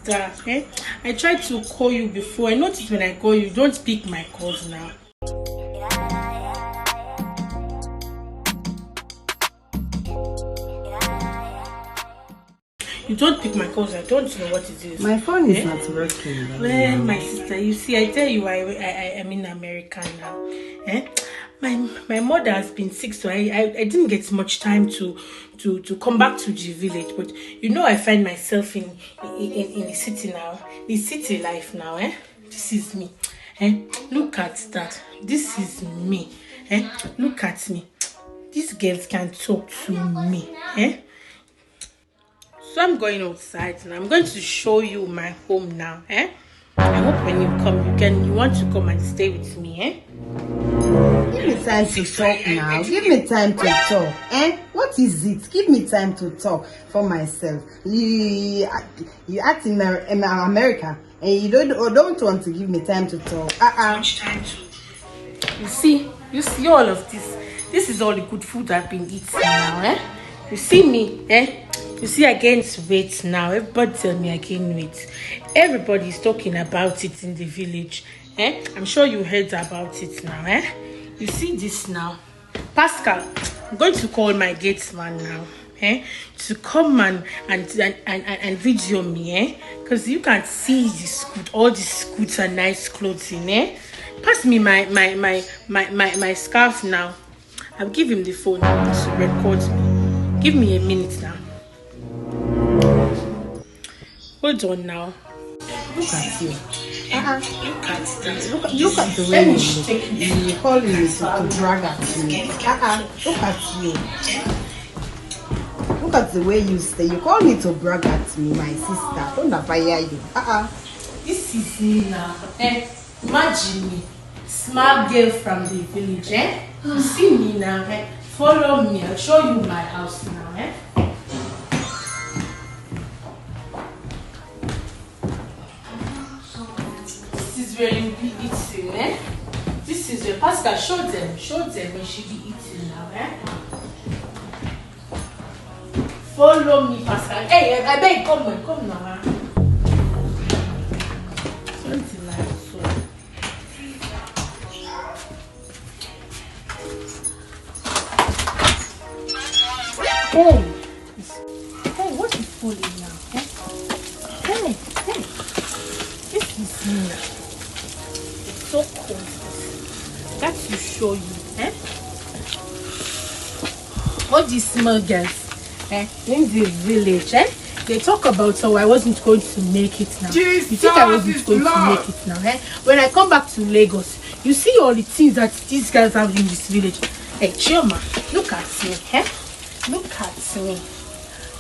sister. I tried to call you before. I noticed when I call you, don't pick my calls now. You don't pick my calls. I don't know what it is. My phone is not working. Well, my sister, you see, I tell you, I am in America now. My mother has been sick, so I didn't get much time to come back to the village. But you know, I find myself in the city now, the city life now. This is me. Look at that. This is me. Look at me. These girls can talk to me. So I'm going outside and I'm going to show you my home now. I hope when you come, you want to come and stay with me. Give me time to talk now. Give me time to talk. What is it? Give me time to talk for myself. You act in America and you don't want to give me time to talk. Much time to. You see all of this. This is all the good food I've been eating now. You see me, You see, I gained weight now. Everybody tell me I gained weight. Everybody's talking about it in the village. I'm sure you heard about it now. You see this now. Pascal, I'm going to call my gatesman now. To come and video me. Because you can see all the scoots and nice clothes in. Pass me my scarf now. I'll give him the phone to record me. Give me a minute now. Hold on now. Look at you. Look at that. Look at the way you call me to brag at me. Look at you. Look at the way you stay. You call me to brag at me, my sister. Don't ever hear you. This is me now. Imagine me, smart girl from the village. You see me now. Follow me. I'll show you my house now. Where you be eating, This is where Pascal show them where she be eating now, Follow me, Pascal. Hey, I beg, come now, Something like so. Hey, what is falling now, Hey, this is me now. So cold. That to show you, All these small girls, in the village, they talk about how I wasn't going to make it now. Jesus, you think I wasn't going to make it now, When I come back to Lagos, you see all the things that these guys have in this village. Hey, Chioma, look at me, Look at me.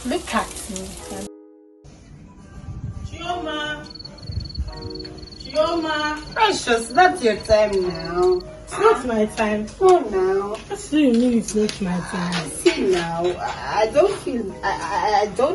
Look at me. Chioma. Precious, that's your time now. It's not my time. Oh, now. What do you mean it's not my time? See now, I don't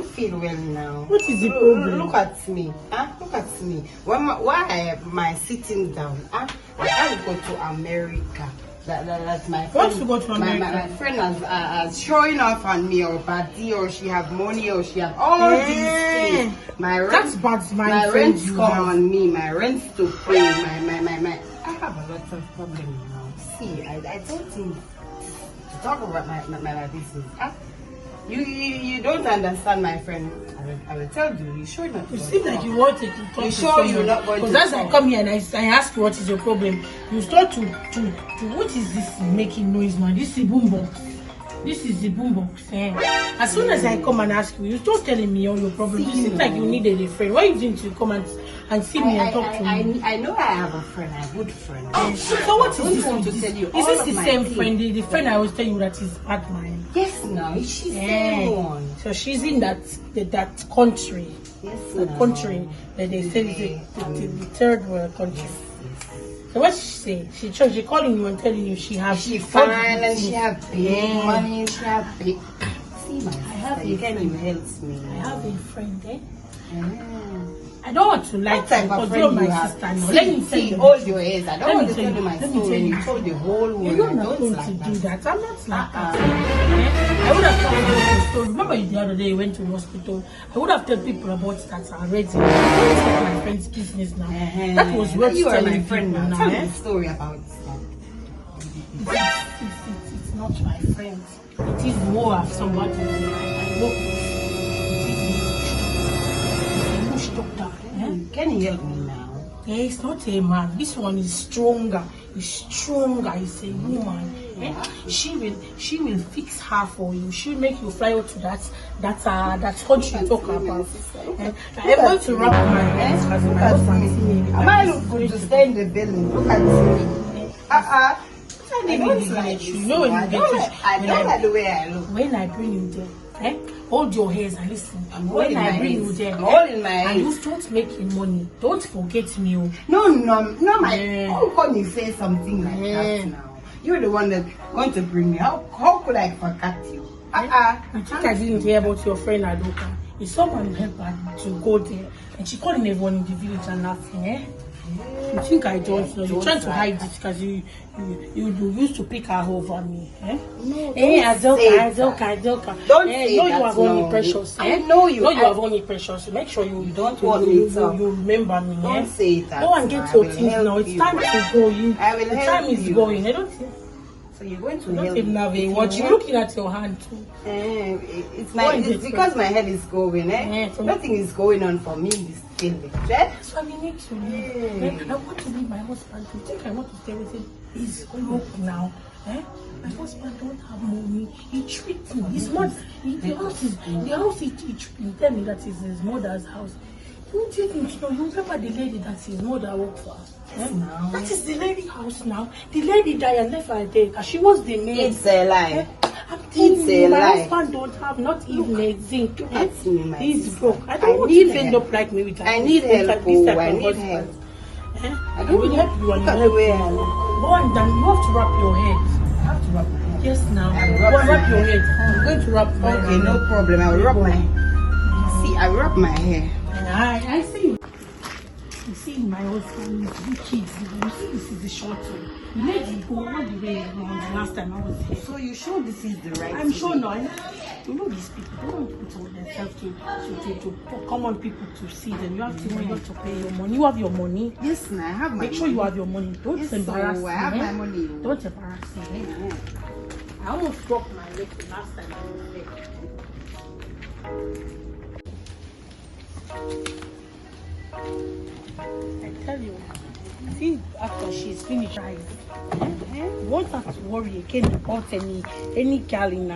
feel well now. What is the problem? Look at me. Look at me. Why am I sitting down? I can't go to America. That's my friend. What you go to America? My friend has showing off on me, or body, or she have money, or she have all these things. My rent, my rent come on me. My rent to pay. My. I have a lot of problems now. See, I don't think to talk about my business. You don't understand, my friend. I will tell you. You sure not? You seem like you wanted to talk you to sure someone. you're not going to? Because as I come here and I ask you what is your problem, you start to what is this making noise now? This is boombox. This is the boombox. As soon as I come and ask you, you start telling me all your problems. You seem like you needed a friend. Why you didn't you come and see me and talk to me? I know I have a friend, a good friend. So what is this? Want to tell you Is this the same things. friend? The friend I was telling you that is BADMIND? Yes, no, she's the same one. So she's in that country. Yes, The country that they say is the third world country. Yes. So what she say? She calling you and telling you she fine and she have big money. She have big. See, my sister, you can even help me. I have a friend, I don't want to lie to you, because you're my sister now. Let me tell you. Hold your ears. I don't want to tell you my story. You told the whole world. You're not going to do that. I'm not like that. I would have told the story. Remember the other day you went to the hospital? I would have told people about that already. Don't tell my friend's business now. That was what you are my telling friend people now. now. Tell me the story about that. It's not my friend. It is more of somebody I work with. It is a doctor. Can you help me now? Yeah, it's not a man. This one is stronger. It's stronger. It's a woman. Yeah? She will fix her for you. She'll make you fly out to that country you talk about. I'm going to wrap my hands because my husband. Am I look good to stay in the building? Look at me. I don't like you. You know when you get to, I don't like the way I look. when I bring you there, hold your hands and listen. When I bring you there, holding my and you start making money, don't forget me. No, my. How can you say something like that now? You're the one that want to bring me. How could I forget you? You think I didn't hear about your friend Adoka? If someone helped her to go there, and she called everyone in the village and laughing, You think I don't know? You're trying to hide it because you used to pick her over me. No, Adoka. Don't say you that. have only precious. I know you. No, you have only precious. Make sure you don't want me to. You remember me. Don't say that. Go and get your things now. It's time to go. The time is going. I don't think. So you're going to don't help even have a watch. You're looking at your hand too. It's because my head is going. Nothing is going on for me in this building. That's why we need to leave. I want to leave my husband. You think I want to stay with him? He's broke now. My husband don't have money. He treats me. His mother. The house he tell me that is his mother's house. You didn't know. You remember the lady that his mother worked for? That is the lady house now. The lady died and left her there because she was the maid. It's a lie. I'm telling you, my husband don't have not even a zinc. He's broke. I don't want to end up like me with I need help. I need help. I will help you. Go and then you have to wrap your head. I have to wrap my head. Yes, now. Go and wrap your head. I'm going to wrap my head. Okay, no problem. I will wrap my hair. See, I wrap my hair. I see. You see, my husband, the kids, you see, this is the short way. You let it go all the way around the last time I was here. So you sure this is the right I'm sure not. You know these people, they don't put on themselves to common people to see them. You have to pay your money. You have your money. Yes, I have my money. Make sure you have your money. Don't embarrass me. I have my money. Don't embarrass me. I almost broke my leg the last time I was there. I tell you, see, after she's finished driving, you won't have to worry again about any girl in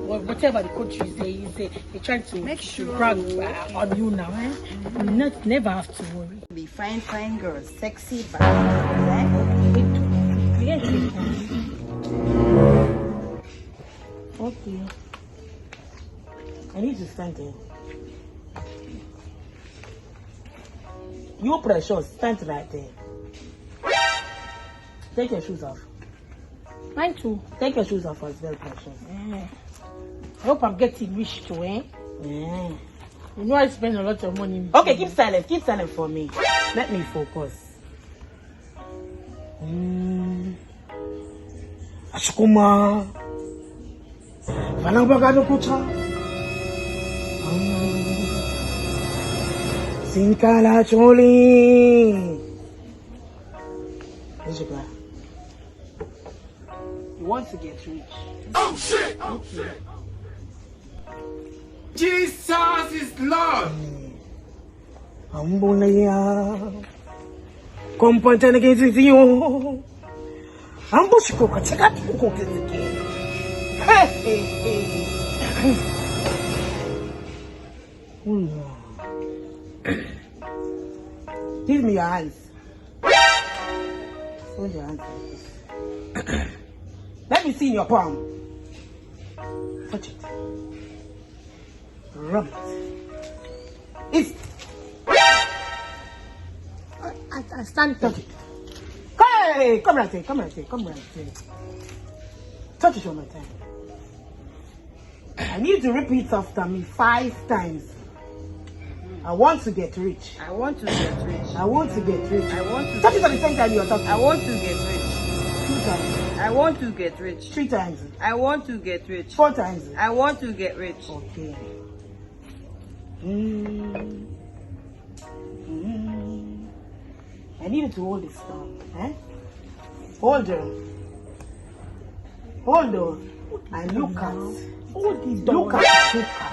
whatever the country is there. They're trying to make sure brag on you now. You never have to worry. Be fine girls, sexy but okay. I need to stand there. You precious, stand right there. Take your shoes off. Mine too. Take your shoes off, it's very precious. I hope I'm getting rich too, You know I spend a lot of money. Okay, keep silent for me. Let me focus. Ashkuma. Vanabagado kucha. Sinkala choli. You want to get rich? Oh shit! Okay. Jesus is Lord. Ambulaya. Kompanta na kizio. Ambushiko katika tuko kiziki. Give me your hands. Hold your hands like this. Let me see in your palm. Touch it. Rub it. I stand. Touch it. Hey, come right here. Touch it one more time. I need to repeat after me 5 times. I want to get rich. I want to get rich. I want to get rich. I want to. Touch it at the same time you're talking. I want to get rich. 2 times. I want to get rich. 3 times. I want to get rich. 4 times. I want to get rich. Okay. I needed to hold this down. Eh? Hold on. Hold on. And look at. Hold this down. Look at the cooker.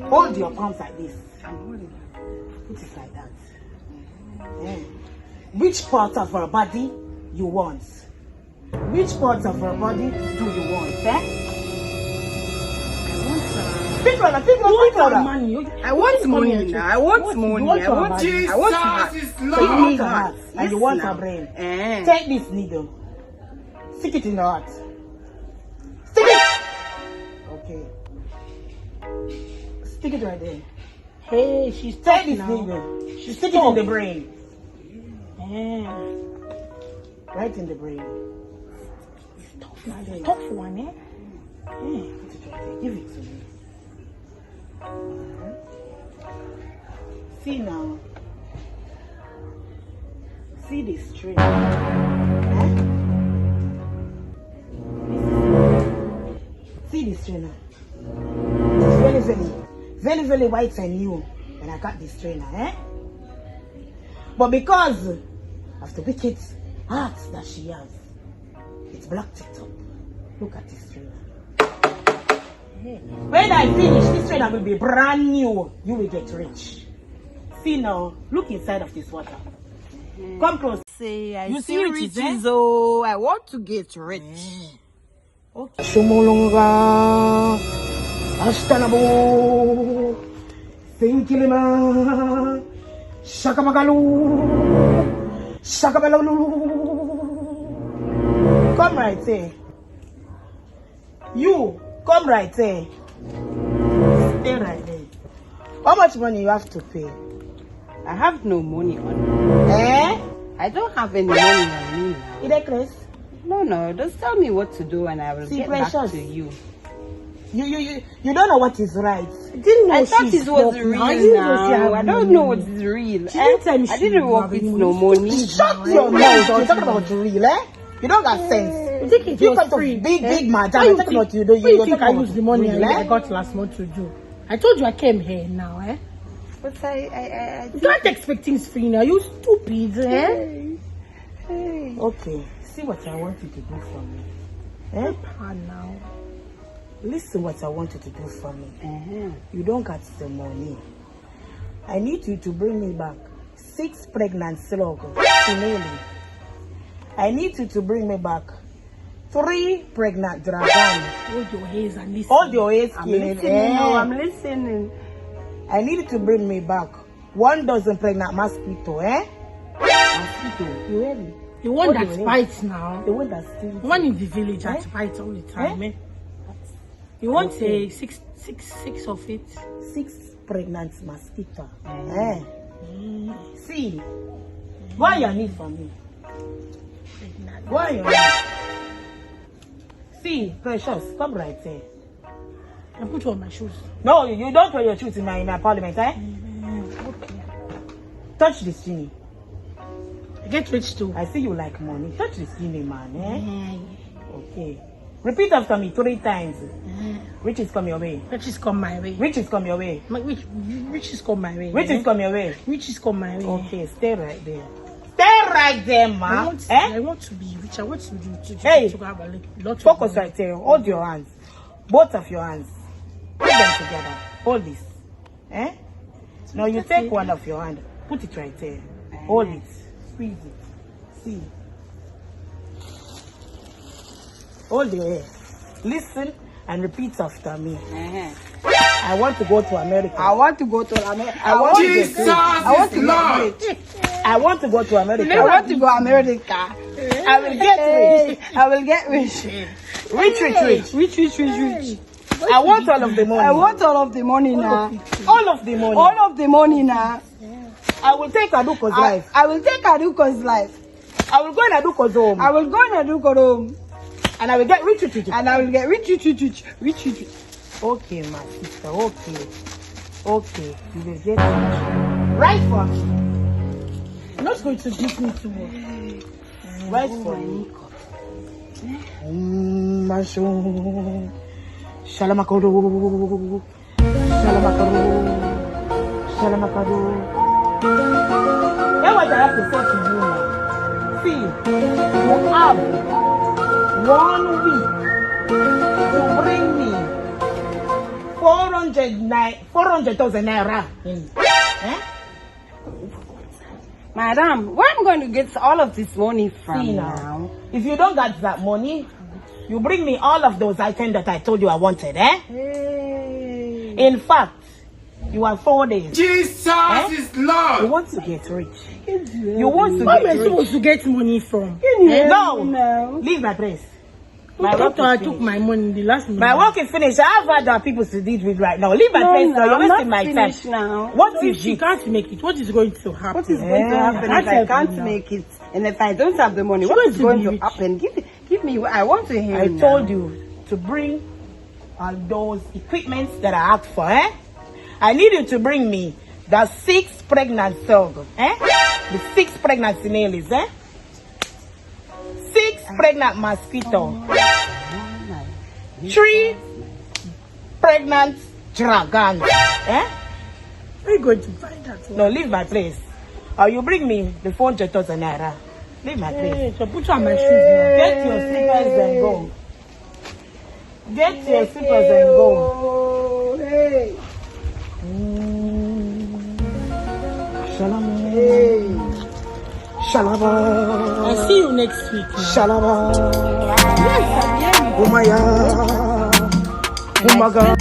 Hold your palms like this. I'm holding it. Put it like that. Eh. Which part of her body you want? Which part of her body do you want? Eh? Speak louder, speak louder, speak louder. I want money now. I want money. I want Jesus I want to have. is So you Lord. want her heart and Yes, you want now. her brain. Eh. Take this needle. Stick it in the heart. Stick it! Okay. Stick it right there. Hey, she's Take this now. needle. Stick it in the brain. Yeah. Right in the brain. Tough one, eh? Put it right there. Give it to me. See now. See this string. Eh? See this string now. It's very white and new. And I got this trainer, eh? But because of the wicked heart that she has, it's blocked it up. Look at this trainer. When I finish, this trainer will be brand new. You will get rich. See now, look inside of this water. Come close. Say I You see see riches, riches. Oh, I want to get rich. Okay. Shumolonga, Ashtanabo, Sinkilima, Shakamagalu, Shakabalu. Come right here. You, come right here. Stay right there. How much money you have to pay? I have no money on me. Eh? I don't have any money on me now. You like Chris? No, just tell me what to do and I will See, get back precious. to you. You don't know what is right. Didn't know I thought she's it was broke real now. I didn't know she now. had I don't money. know what is real. She didn't tell me I she didn't work had with money. no money. Shut your mouth. You're talking about real, eh? You don't got sense. You think it You was come to free? big eh? madam. Why I'm you talking think- about you. why you You're think I talking used the about money real, I eh? got last month to do? I told you I came here now, eh? But I You can't expect things free now. You stupid, eh? Hey. Okay. See what I want you to do for me. Eh? Ah, now. Listen what I want you to do for me. Uh-huh. You don't got the money. I need you to bring me back 6 pregnant slugs. Female. I need you to bring me back 3 pregnant dragons. Hold your hands and listen. Hold your head I'm skin. listening. No, I'm listening. I need you to bring me back 1 dozen pregnant mosquito, eh? Mosquito. You ready? The one Hold that your head. bites now. The one that steals. The one in the village Eh? that bites all the time, Eh? eh? You want Okay. six of it? 6 pregnant mosquito. Eh? See, what you need from me? What you need? See, precious, come right here. I put on my shoes. No, you don't wear your shoes in my parliament, eh? Okay. Touch the skinny. I get rich too. I see you like money. Touch the skinny, man, eh? Eh, Okay. Repeat after me 3 times. eh. Riches come your way. Riches come my way. Riches come your way. Riches come my way. Riches eh? come your way. Riches come my way. Okay, stay right there. Stay right there, man. I want to be rich. I want to Hey, to have a lot of focus money. right there. Hold your hands. Both of your hands. Put them together. Hold this. Eh? Now you take one of your hand. Put it right there. Hold it. Squeeze it. See. Hold your hair. Listen and repeat after me. Uh-huh. I want to go to America. I want to go to America. I want to get Jesus rich. is I want to Lord. get rich. I want to go to America. I want to go America. I will get rich. I will get rich. Rich. Rich. I want all of the money. I want all of the money now. all of the money. All of the money now. I will take Aduko's life. I will take Aduko's life. I will go in Aduko's home. I will go in Aduko's home. And I will get rich. And I will get rich. Okay, my sister. Okay. Okay, you will get it. Right for me. You're not going to beat me too much. Right for me. Mushroom. Shalamakado. Shalamakado. Shalamakado. Then what I have to say to you now. See, you have 1 week to bring me 400,000 naira in. Eh? Madam, where am I going to get all of this money from See now? If you don't get that money, you bring me all of those items that I told you I wanted, eh? Hey. In fact, you have 4 days. Jesus is You Lord. want to get rich. You want to Where am I get rich. supposed to get money from? No, No. leave my place. My My work doctor, I is took finished. my money in the last minute. My work is finished. I have other people to deal with right now. Leave my place now. You're I'm not wasting my time. finished now. What So if is she it? can't make it, what is going to happen? What is going to happen That's if I can't everything now. make it? And if I don't have the money, She's what going is to going be to rich. happen? Give me what I want to hear. I now. told you to bring all those equipments that I asked for, eh? I need you to bring me the 6 pregnant cells, eh? The 6 pregnancy nails, eh? 6 pregnant mosquito. 3 pregnant dragons, eh? Where are you going to find that one? No, leave my place. Or you bring me the 400,000 naira. Leave my place. Hey, so put on my shoes now. Get your slippers and go. Get your slippers and go. Oh, hey. Shalom. Hey. Shalaba. I'll see you next week now. Shalaba. Yes, I'm hearing you. Oh my God. Oh my God.